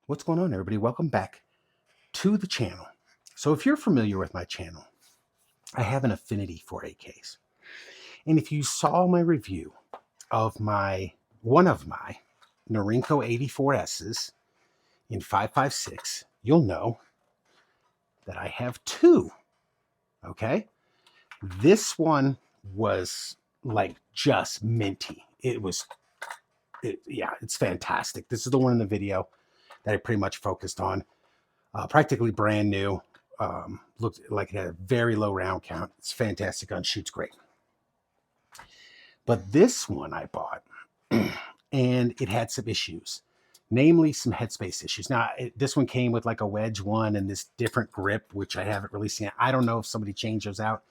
What's going on, everybody? Welcome back to the channel. So if you're familiar with my channel, I have an affinity for AKs. And if you saw my review of one of my Norinco 84Ss in 5.56, you'll know that I have two, okay? This one was like just minty. It's fantastic. This is the one in the video that I pretty much focused on. Practically brand new. Looked like it had a very low round count. It's fantastic gun, shoots great. But this one I bought, and it had some issues, namely some headspace issues. Now, this one came with like a wedge one and this different grip, which I haven't really seen. I don't know if somebody changed those out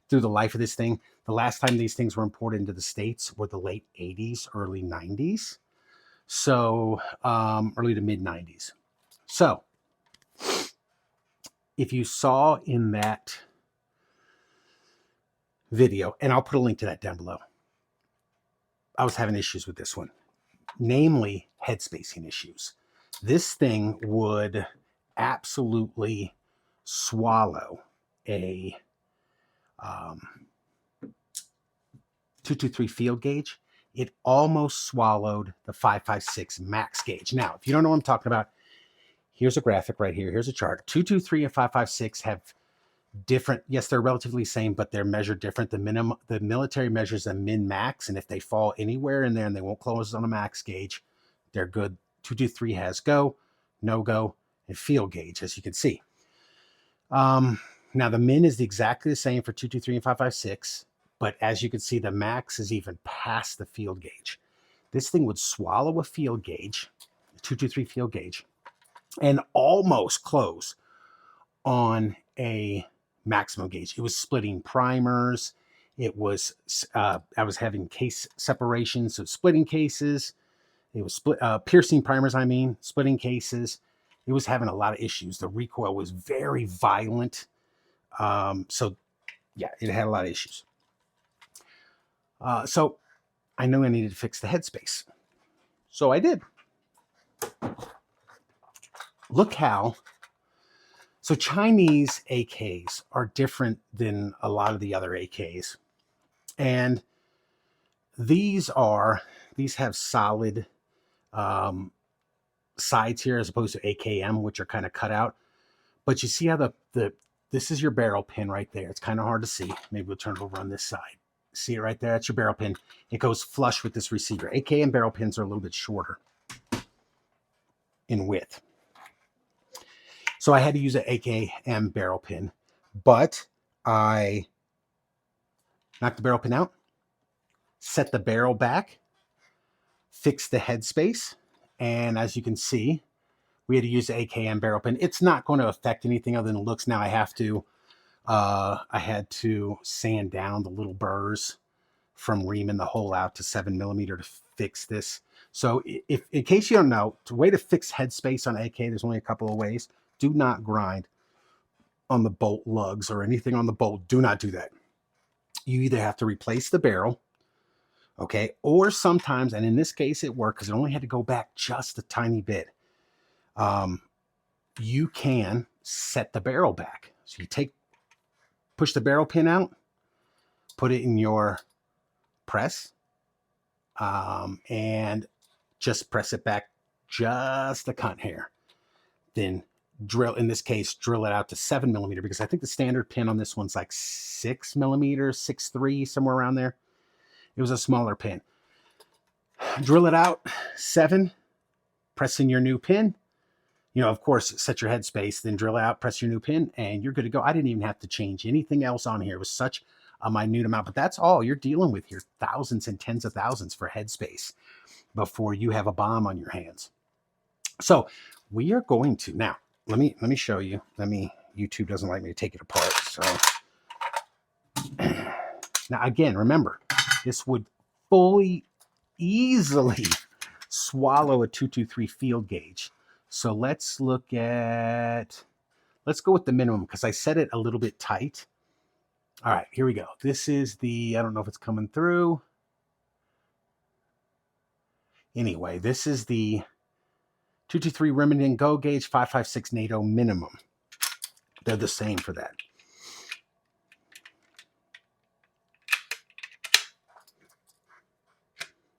through the life of this thing. The last time these things were imported into the States were the late 80s, early 90s. So, early to mid 90s. So, if you saw in that video, and I'll put a link to that down below, I was having issues with this one, namely head spacing issues. This thing would absolutely swallow a 223 field gauge. It almost swallowed the 5.56 max gauge. Now, if you don't know what I'm talking about, here's a graphic right here. Here's a chart. 223 and 5.56 have different, yes, they're relatively the same, but they're measured different. The military measures a min max, and if they fall anywhere in there and they won't close on a max gauge, they're good. 223 has go, no go, and field gauge, as you can see. Now the min is exactly the same for 223 and 5.56, but as you can see, the max is even past the field gauge. This thing would swallow a field gauge, a 223 field gauge, and almost close on a maximum gauge. It was splitting primers. It was, I was having case separations, so splitting cases. It was piercing primers, splitting cases. It was having a lot of issues. The recoil was very violent. So yeah, it had a lot of issues. So I knew I needed to fix the headspace. So I did. Look how, so Chinese AKs are different than a lot of the other AKs. And these have solid sides here as opposed to AKM, which are kind of cut out. But you see how this is your barrel pin right there. It's kind of hard to see. Maybe we'll turn it over on this side. See it right there? That's your barrel pin. It goes flush with this receiver. AKM barrel pins are a little bit shorter in width. So I had to use an AKM barrel pin, but I knocked the barrel pin out, set the barrel back, fixed the headspace, and as you can see, we had to use the AKM barrel pin. It's not going to affect anything other than looks. Now I had to sand down the little burrs from reaming the hole out to 7mm to fix this. So if, in case you don't know, the way to fix headspace on AK, there's only a couple of ways. Do not grind on the bolt lugs or anything on the bolt. Do not do that. You either have to replace the barrel, okay, or sometimes, and in this case it worked because it only had to go back just a tiny bit. You can set the barrel back. So you push the barrel pin out, put it in your press, and just press it back just a cunt hair. Then drill, in this case, drill it out to 7mm, because I think the standard pin on this one's like 6mm, 6.3, somewhere around there. It was a smaller pin. Drill it out, 7, press in your new pin. You know, of course, set your headspace, then drill out, press your new pin, and you're good to go. I didn't even have to change anything else on here. It was such a minute amount, but that's all you're dealing with here. Thousands and tens of thousands for headspace before you have a bomb on your hands. So we are going to, now, let me show you. YouTube doesn't like me to take it apart. So now again, remember, this would fully, easily swallow a 223 field gauge. So let's go with the minimum because I set it a little bit tight. All right, here we go. This is I don't know if it's coming through. Anyway, this is the 223 Remington Go Gauge, 556 NATO minimum. They're the same for that.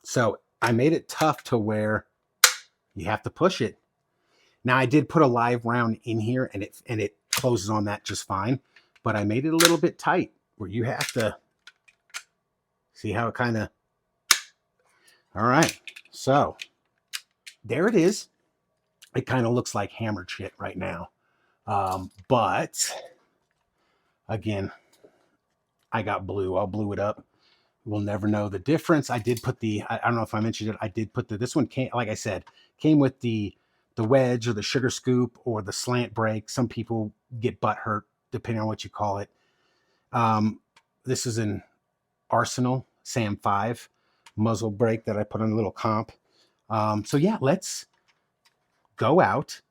So I made it tough to where you have to push it. Now I did put a live round in here and it closes on that just fine, but I made it a little bit tight where you have to see how it kind of, all right. So there it is. It kind of looks like hammered shit right now. But again, I got blue. I'll blue it up. We'll never know the difference. I did put the, I don't know if I mentioned it. I did put this one came, like I said, came with the wedge or the sugar scoop or the slant brake. Some people get butt hurt depending on what you call it. This is an Arsenal Sam 5 muzzle brake that I put on a little comp. So yeah, let's go out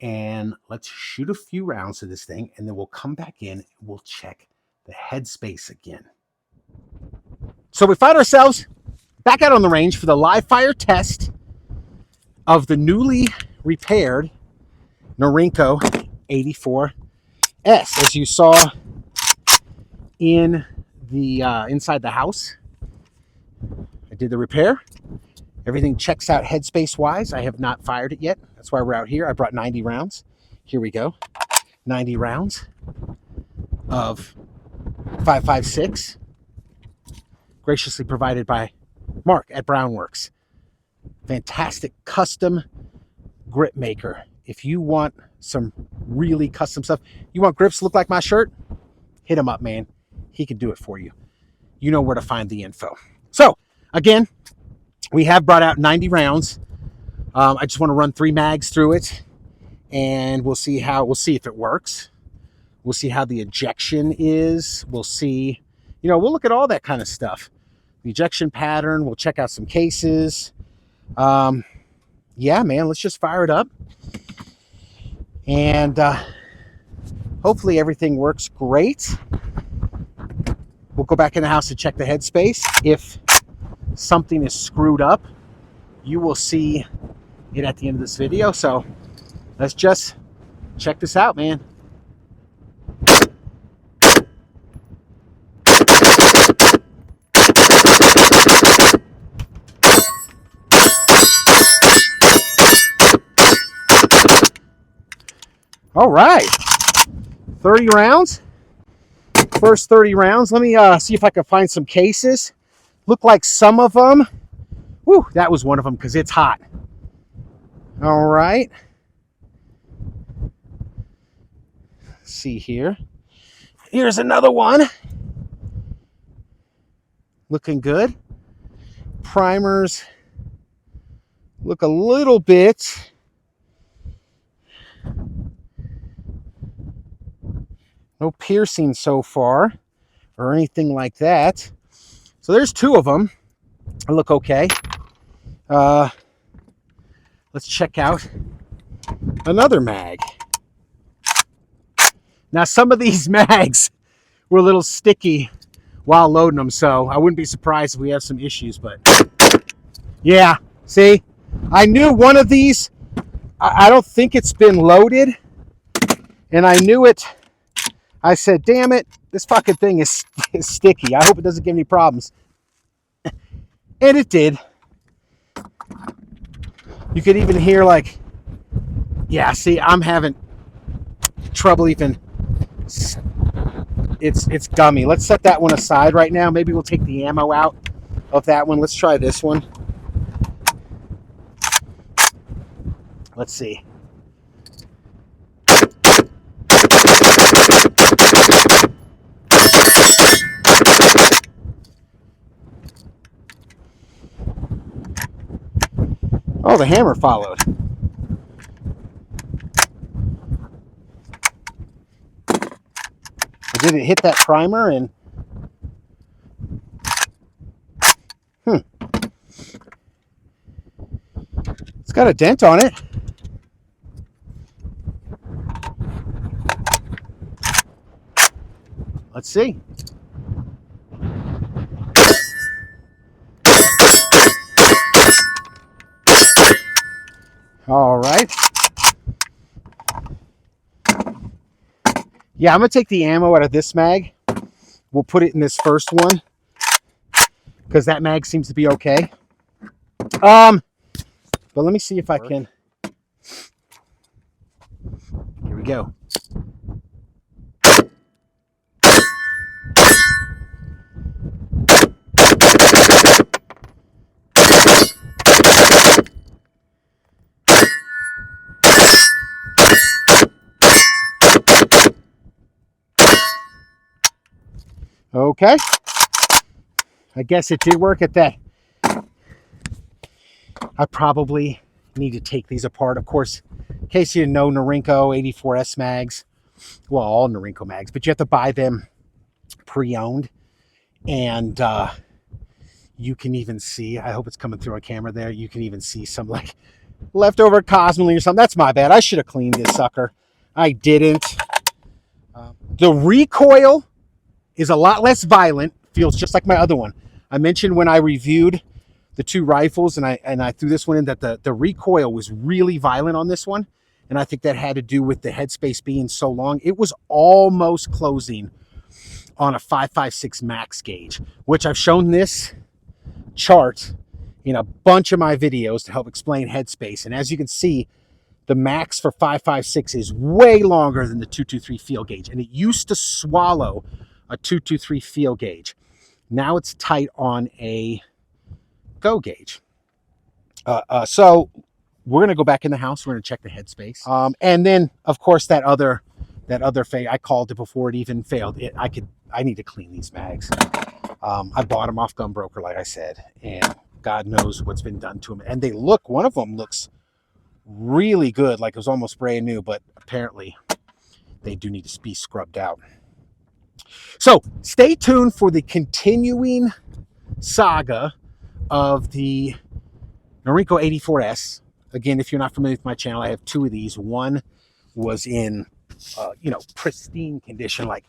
and let's shoot a few rounds of this thing, and then we'll come back in and we'll check the headspace again. So we find ourselves back out on the range for the live fire test of the newly repaired Norinco 84S. As you saw in the inside the house, I did the repair. Everything checks out headspace wise. I have not fired it yet. That's why we're out here. I brought 90 rounds. Here we go. 90 rounds of 5.56. Graciously provided by Mark at Browne Works. Fantastic custom grip maker. If you want some really custom stuff, you want grips to look like my shirt, hit him up, man. He can do it for you. You know where to find the info. So, again, we have brought out 90 rounds. I just want to run 3 mags through it, and we'll see if it works. We'll see how the ejection is. We'll see, we'll look at all that kind of stuff. The ejection pattern. We'll check out some cases. Yeah, man, let's just fire it up. And hopefully everything works great. We'll go back in the house to check the headspace. If something is screwed up, you will see it at the end of this video. So let's just check this out, man. All right, 30 rounds. First 30 rounds. Let me see if I can find some cases. Look like some of them. Whew, that was one of them because it's hot. All right. Let's see here. Here's another one. Looking good. Primers look a little bit. No piercing so far or anything like that. So there's 2 of them. They look okay. Let's check out another mag. Now, some of these mags were a little sticky while loading them, so I wouldn't be surprised if we have some issues, but yeah, see? I knew one of these, I don't think it's been loaded, and I knew it. I said, damn it, this fucking thing is sticky. I hope it doesn't give me problems. And it did. You could even hear like, yeah, see, I'm having trouble even, it's gummy. Let's set that one aside right now. Maybe we'll take the ammo out of that one. Let's try this one. Let's see. Oh, the hammer followed. I didn't hit that primer and it's got a dent on it. Let's see. All right. Yeah, I'm going to take the ammo out of this mag. We'll put it in this first one because that mag seems to be okay. But let me see if I can. Here we go. Okay. I guess it did work at that. I probably need to take these apart. Of course, in case you didn't know, Norinco 84S mags, well, all Norinco mags, but you have to buy them pre-owned. And you can even see, I hope it's coming through on camera there, you can even see some like leftover Cosmoline or something. That's my bad. I should have cleaned this sucker. I didn't. The recoil is a lot less violent. Feels just like my other one. I mentioned when I reviewed the two rifles and I threw this one in that the recoil was really violent on this one. And I think that had to do with the headspace being so long. It was almost closing on a 5.56 max gauge, which I've shown this chart in a bunch of my videos to help explain headspace. And as you can see, the max for 5.56 is way longer than the 223 field gauge. And it used to swallow a 223 field gauge. Now it's tight on a go gauge. So we're going to go back in the house. We're going to check the headspace. And then, of course, that other fade, I called it before it even failed. I need to clean these mags. I bought them off Gunbroker, like I said, and God knows what's been done to them. And they look, one of them looks really good, like it was almost brand new, but apparently they do need to be scrubbed out. So stay tuned for the continuing saga of the Norinco 84S. Again, if you're not familiar with my channel, I have two of these. One was in, pristine condition, like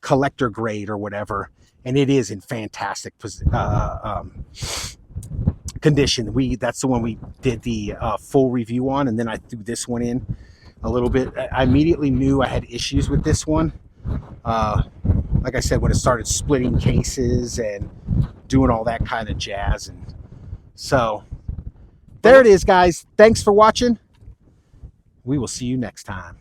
collector grade or whatever, and it is in fantastic condition. That's the one we did the full review on, and then I threw this one in a little bit. I immediately knew I had issues with this one. Like I said, when it started splitting cases and doing all that kind of jazz. And so there it is, guys. Thanks for watching. We will see you next time.